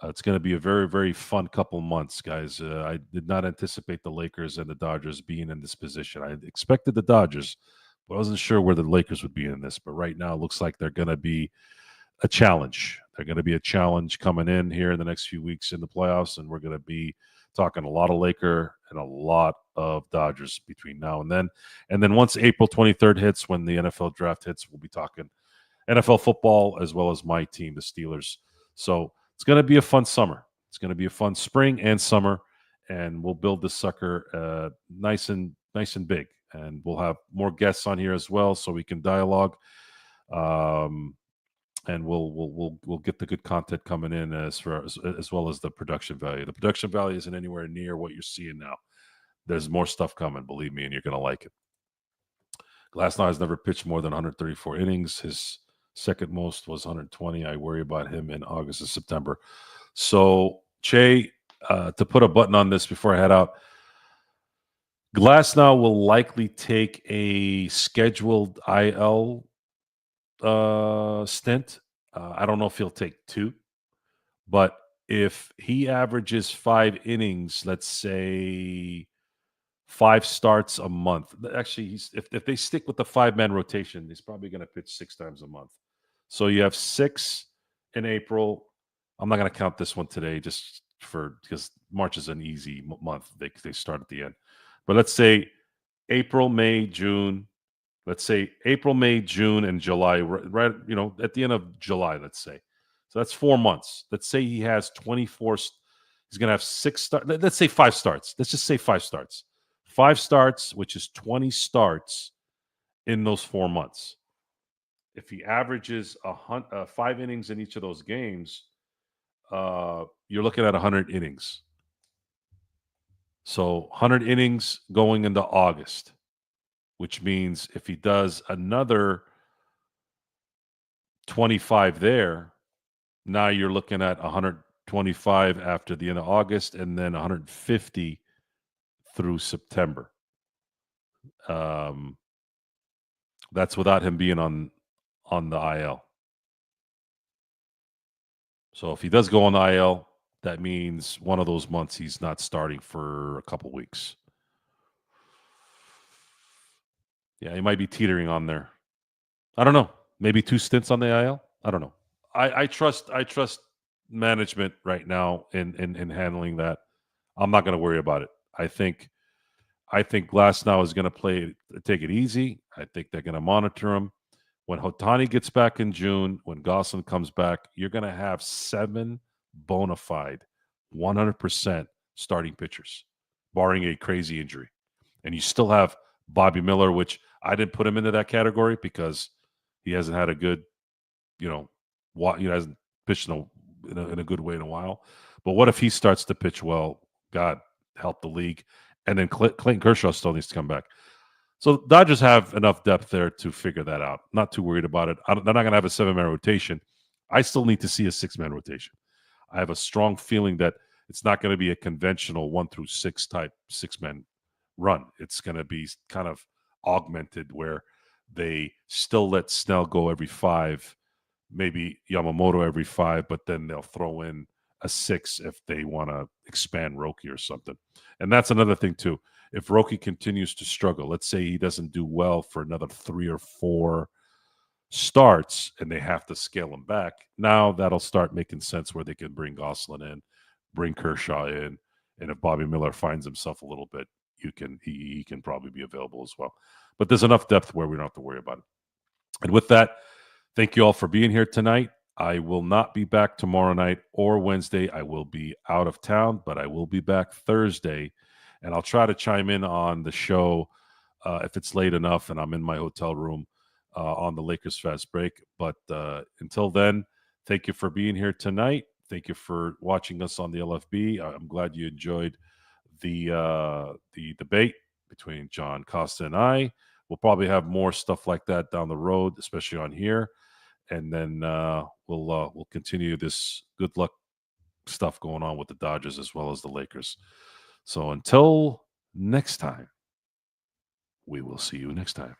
It's going to be a very, very fun couple months, guys. I did not anticipate the Lakers and the Dodgers being in this position. I expected the Dodgers, but I wasn't sure where the Lakers would be in this. But right now, it looks like they're going to be a challenge. They're going to be a challenge coming in here in the next few weeks in the playoffs, and we're going to be talking a lot of Laker and a lot of Dodgers between now and then. And then once April 23rd hits, when the NFL draft hits, we'll be talking NFL football as well as my team, the Steelers. So it's going to be a fun summer. It's going to be a fun spring and summer, and we'll build this sucker nice and big. And we'll have more guests on here as well, so we can dialogue. And we'll get the good content coming in as well as the production value. The production value isn't anywhere near what you're seeing now. There's more stuff coming, believe me, and you're going to like it. Glasnow has never pitched more than 134 innings. His second most was 120. I worry about him in August and September. So, Che, to put a button on this before I head out, Glasnow will likely take a scheduled IL stint. I don't know if he'll take 2, but if he averages 5 innings, let's say 5 starts a month. Actually, if they stick with the 5-man rotation, he's probably going to pitch 6 times a month. So you have 6 in April. I'm not going to count this one today just because March is an easy month. They start at the end. But let's say April, May, June. Let's say April, May, June, and July, right, at the end of July, let's say. So that's 4 months. Let's say he has 24. He's going to have 6 starts. Let's say 5 starts. Let's just say 5 starts. 5 starts, which is 20 starts in those 4 months. If he averages 5 innings in each of those games, you're looking at 100 innings. So 100 innings going into August, which means if he does another 25 there, now you're looking at 125 after the end of August and then 150 through September. That's without him being on the IL. So if he does go on the IL, that means one of those months he's not starting for a couple weeks. Yeah, he might be teetering on there. I don't know. Maybe 2 stints on the IL. I don't know. I trust management right now in handling that. I'm not going to worry about it. I think Glasnow is going to take it easy. I think they're going to monitor him. When Ohtani gets back in June, when Gosselin comes back, you're going to have 7 bona fide, 100% starting pitchers, barring a crazy injury. And you still have Bobby Miller, which I didn't put him into that category because he hasn't had a good, hasn't pitched in a good way in a while. But what if he starts to pitch well? God help the league. And then Clayton Kershaw still needs to come back. So Dodgers have enough depth there to figure that out. Not too worried about it. They're not going to have a 7-man rotation. I still need to see a 6-man rotation. I have a strong feeling that it's not going to be a conventional 1 through 6 type 6-man run. It's going to be kind of augmented where they still let Snell go every 5, maybe Yamamoto every 5, but then they'll throw in a 6 if they want to expand Roki or something. And that's another thing too. If Roki continues to struggle, let's say he doesn't do well for another 3 or 4 starts and they have to scale him back, now that'll start making sense where they can bring Gosselin in, bring Kershaw in, and if Bobby Miller finds himself a little bit, he can probably be available as well. But there's enough depth where we don't have to worry about it. And with that, thank you all for being here tonight. I will not be back tomorrow night or Wednesday. I will be out of town, but I will be back Thursday. And I'll try to chime in on the show if it's late enough and I'm in my hotel room on the Lakers fast break. But until then, thank you for being here tonight. Thank you for watching us on the LFB. I'm glad you enjoyed the debate between John Costa and I. We'll probably have more stuff like that down the road, especially on here, and then we'll continue this good luck stuff going on with the Dodgers as well as the Lakers. So until next time, we will see you next time.